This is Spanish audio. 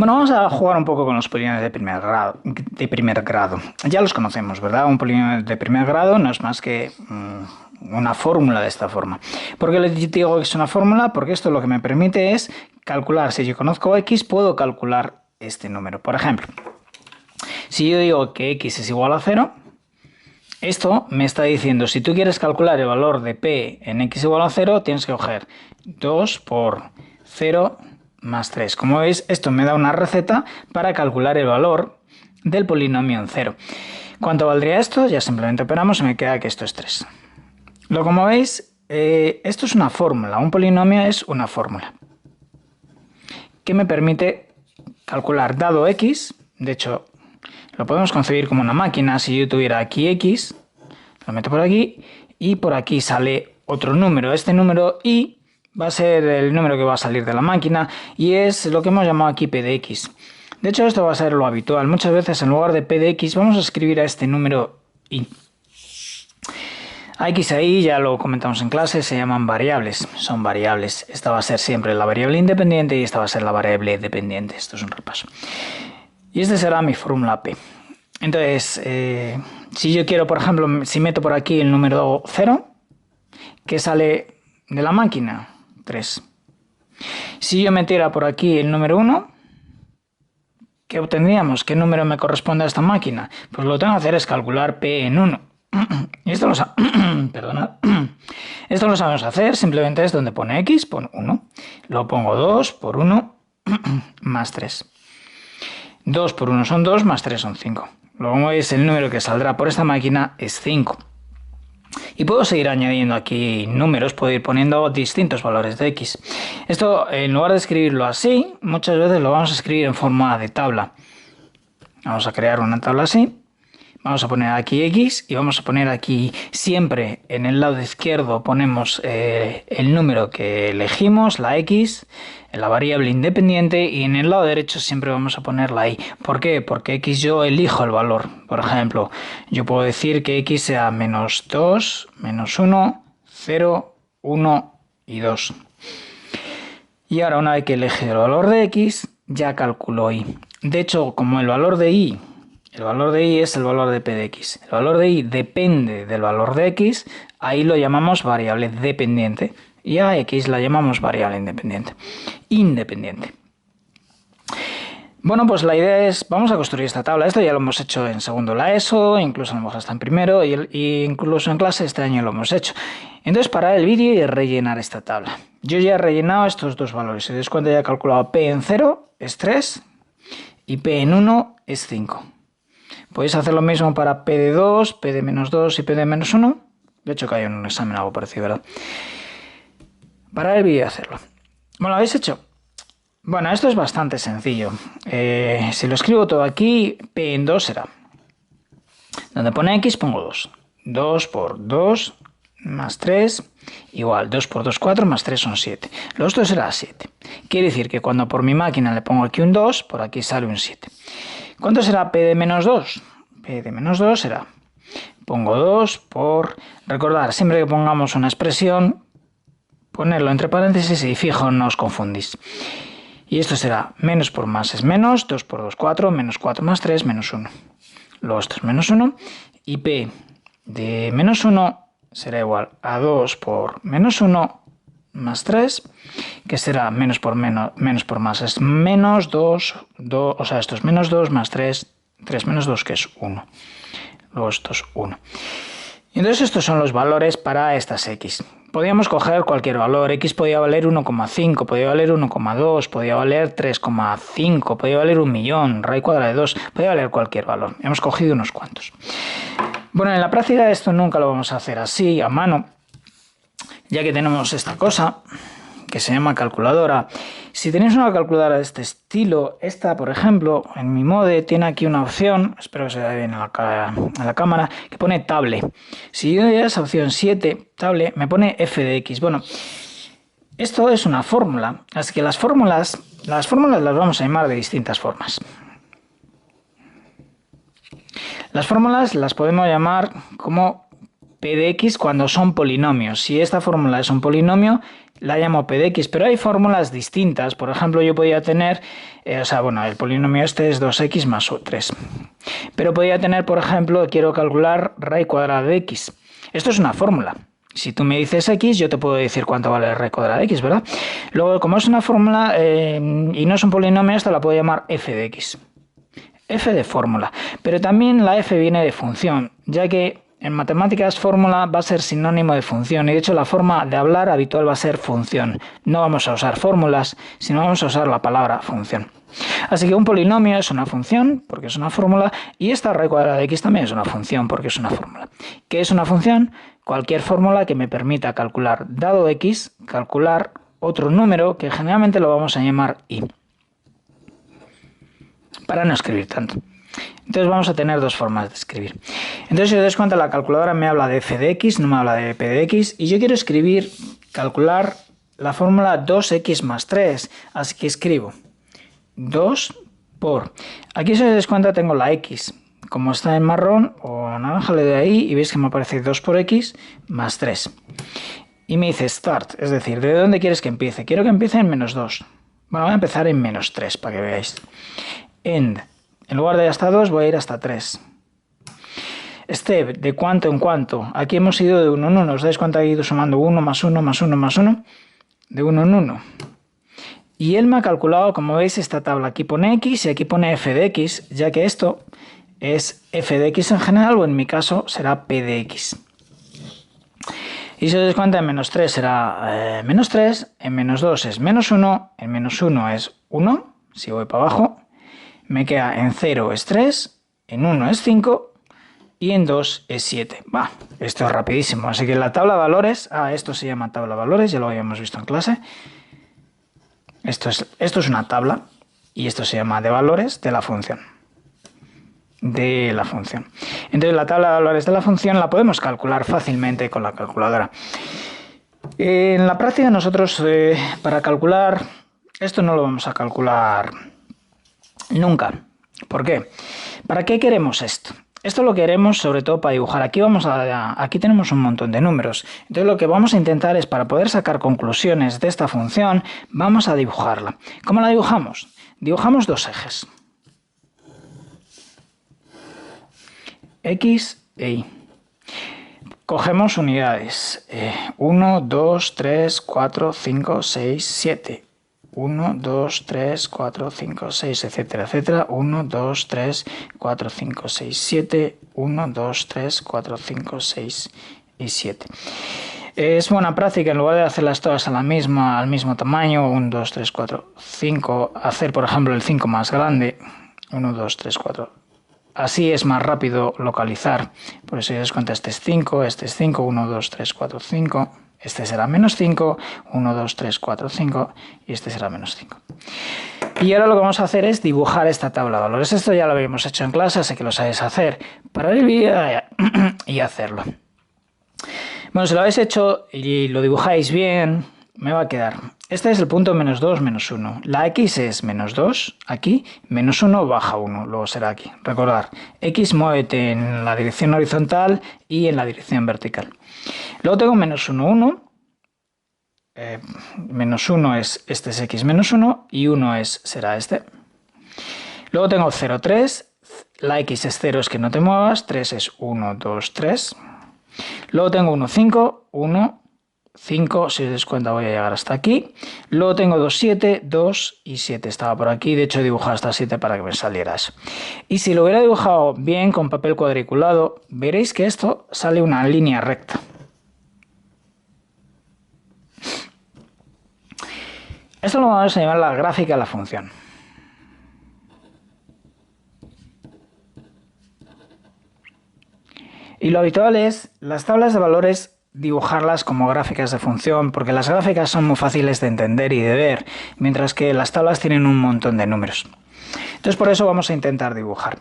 Bueno, vamos a jugar un poco con los polinomios de primer grado. Ya los conocemos, ¿verdad? Un polinomio de primer grado no es más que una fórmula de esta forma. ¿Por qué les digo que es una fórmula? Porque esto lo que me permite es calcular. Si yo conozco x, puedo calcular este número. Por ejemplo, si yo digo que x es igual a 0, esto me está diciendo, si tú quieres calcular el valor de p en x igual a 0, tienes que coger 2 por 0 más 3. Como veis, esto me da una receta para calcular el valor del polinomio en 0. ¿Cuánto valdría esto? Ya simplemente operamos y me queda que esto es 3. Como veis, esto es una fórmula. Un polinomio es una fórmula que me permite calcular dado x. De hecho, lo podemos concebir como una máquina. Si yo tuviera aquí x, lo meto por aquí y por aquí sale otro número. Este número y va a ser el número que va a salir de la máquina y es lo que hemos llamado aquí p de x. De hecho, esto va a ser lo habitual. Muchas veces en lugar de p de x vamos a escribir a este número y. A x e y, ya lo comentamos en clase, se llaman variables. Son variables. Esta va a ser siempre la variable independiente y esta va a ser la variable dependiente. Esto es un repaso. Y esta será mi fórmula p. Entonces, si yo quiero, por ejemplo, si meto por aquí el número 0, ¿qué sale de la máquina? 3. Si yo metiera por aquí el número 1, ¿qué obtendríamos? ¿Qué número me corresponde a esta máquina? Pues lo que tengo que hacer es calcular p en 1. Y esto lo sabemos hacer, simplemente es donde pone x, pone 1. Lo pongo 2 por 1 más 3. 2 por 1 son 2, más 3 son 5. Luego veis el número que saldrá por esta máquina es 5. Y puedo seguir añadiendo aquí números, puedo ir poniendo distintos valores de x. Esto, en lugar de escribirlo así, muchas veces lo vamos a escribir en forma de tabla. Vamos a crear una tabla así. Vamos a poner aquí x y vamos a poner aquí siempre en el lado izquierdo ponemos el número que elegimos, la x, la variable independiente, y en el lado derecho siempre vamos a poner la y. ¿Por qué? Porque x yo elijo el valor. Por ejemplo, yo puedo decir que x sea menos 2, menos 1, 0, 1 y 2. Y ahora, una vez que elegí el valor de x, ya calculo y. De hecho, como el valor de y es el valor de p de x. El valor de y depende del valor de x, ahí lo llamamos variable dependiente. Y a x la llamamos variable independiente. Bueno, pues la idea es, vamos a construir esta tabla. Esto ya lo hemos hecho en segundo la ESO, incluso a lo mejor hasta en primero, y incluso en clase este año lo hemos hecho. Entonces, parar el vídeo y rellenar esta tabla. Yo ya he rellenado estos dos valores. Si os dais cuenta, ya he calculado p en 0 es 3 y p en 1 es 5. Podéis hacer lo mismo para p de 2, p de menos 2 y p de menos 1. De hecho, que hay un examen algo parecido, ¿verdad? Parar el vídeo y hacerlo. Bueno, ¿lo habéis hecho? Bueno, esto es bastante sencillo. Si lo escribo todo aquí, p en 2 será. Donde pone x pongo 2. 2 por 2 más 3 igual 2 por 2, 4 más 3 son 7. Lo otro será 7. Quiere decir que cuando por mi máquina le pongo aquí un 2, por aquí sale un 7. ¿Cuánto será p de menos 2? P de menos 2 será, pongo 2 por, recordar, siempre que pongamos una expresión, ponerlo entre paréntesis y fijo, no os confundís. Y esto será menos por más es menos, 2 por 2, 4, menos 4 más 3, menos 1. Luego esto es menos 1 y p de menos 1 será igual a 2 por menos 1 más 3, que será menos por más es menos 2, o sea, esto es menos 2 más 3, 3 menos 2, que es 1. Luego esto es 1. Y entonces estos son los valores para estas x. Podríamos coger cualquier valor. X podía valer 1,5, podía valer 1,2, podía valer 3,5, podía valer 1.000.000, raíz cuadrada de 2, podía valer cualquier valor. Hemos cogido unos cuantos. Bueno, en la práctica esto nunca lo vamos a hacer así, a mano, ya que tenemos esta cosa que se llama calculadora. Si tenéis una calculadora de este estilo, esta, por ejemplo, en mi Mode tiene aquí una opción, espero que se vea bien a la cámara, que pone table. Si yo doy a esa opción 7, table, me pone f de x. Bueno, esto es una fórmula, así que las fórmulas las vamos a llamar de distintas formas. Las fórmulas las podemos llamar como p de x cuando son polinomios. Si esta fórmula es un polinomio, la llamo p de x, pero hay fórmulas distintas. Por ejemplo, yo podría tener O sea, bueno, el polinomio este es 2x más 3. Pero podría tener, por ejemplo, quiero calcular raíz cuadrada de x. Esto es una fórmula. Si tú me dices x, yo te puedo decir cuánto vale raíz cuadrada de x, ¿verdad? Luego, como es una fórmula y no es un polinomio, esto la puedo llamar f de x. F de fórmula. Pero también la f viene de función, ya que en matemáticas fórmula va a ser sinónimo de función y de hecho la forma de hablar habitual va a ser función. No vamos a usar fórmulas, sino vamos a usar la palabra función. Así que un polinomio es una función, porque es una fórmula, y esta raíz cuadrada de x también es una función, porque es una fórmula. ¿Qué es una función? Cualquier fórmula que me permita calcular, dado x, calcular otro número que generalmente lo vamos a llamar y, para no escribir tanto. Entonces vamos a tener dos formas de escribir. Entonces si os dais cuenta, la calculadora me habla de f de x, no me habla de p de x, y yo quiero calcular la fórmula 2x más 3, así que escribo 2 por... Aquí si os dais cuenta tengo la x, como está en marrón o naranja le doy ahí y veis que me aparece 2 por x más 3. Y me dice start, es decir, ¿de dónde quieres que empiece? Quiero que empiece en menos 2. Bueno, voy a empezar en menos 3 para que veáis. End. En lugar de hasta 2 voy a ir hasta 3. Step, de cuánto en cuánto. Aquí hemos ido de 1 en 1. ¿Os dais cuenta que he ido sumando 1 más 1 más 1 más 1? De 1 en 1. Y él me ha calculado, como veis, esta tabla. Aquí pone x y aquí pone f de x, ya que esto es f de x en general, o en mi caso será p de x. Y si os dais cuenta, en menos 3 será menos 3, en menos 2 es menos 1, en menos 1 es 1, si voy para abajo. Me queda en 0 es 3, en 1 es 5 y en 2 es 7. Va, esto es rapidísimo. Así que la tabla de valores, esto se llama tabla de valores, ya lo habíamos visto en clase. Esto es una tabla y esto se llama de valores de la función. Entonces la tabla de valores de la función la podemos calcular fácilmente con la calculadora. En la práctica nosotros para calcular esto no lo vamos a calcular nunca. ¿Por qué? ¿Para qué queremos esto? Esto lo queremos sobre todo para dibujar. Aquí tenemos un montón de números. Entonces lo que vamos a intentar es, para poder sacar conclusiones de esta función, vamos a dibujarla. ¿Cómo la dibujamos? Dibujamos dos ejes. X e Y. Cogemos unidades. 1, 2, 3, 4, 5, 6, 7. 1, 2, 3, 4, 5, 6, etcétera, etcétera. 1, 2, 3, 4, 5, 6, 7. 1, 2, 3, 4, 5, 6 y 7. Es buena práctica, en lugar de hacerlas todas al mismo tamaño, 1, 2, 3, 4, 5, hacer por ejemplo el 5 más grande. 1, 2, 3, 4. Así es más rápido localizar. Por eso ya os cuenta, este es 5, 1, 2, 3, 4, 5. Este será menos 5, 1, 2, 3, 4, 5 y este será menos 5. Y ahora lo que vamos a hacer es dibujar esta tabla de valores. Esto ya lo habíamos hecho en clase, así que lo sabéis hacer. Parar el vídeo y hacerlo. Bueno, si lo habéis hecho y lo dibujáis bien, me va a quedar. Este es el punto menos 2, menos 1. La x es menos 2, aquí, menos 1 baja 1, luego será aquí. Recordad, x muévete en la dirección horizontal y en la dirección vertical. Luego tengo menos 1, 1. Menos 1 este es x menos 1 y 1 será este. Luego tengo 0, 3. La x es 0, es que no te muevas. 3 es 1, 2, 3. Luego tengo 1, 5, 1, 5, si os dais cuenta voy a llegar hasta aquí. Luego tengo 2, 7, 2 y 7. Estaba por aquí, de hecho he dibujado hasta 7 para que me saliera eso. Y si lo hubiera dibujado bien con papel cuadriculado, veréis que esto sale una línea recta. Esto lo vamos a llamar la gráfica de la función. Y lo habitual es las tablas de valores dibujarlas como gráficas de función, porque las gráficas son muy fáciles de entender y de ver, mientras que las tablas tienen un montón de números. Entonces por eso vamos a intentar dibujar.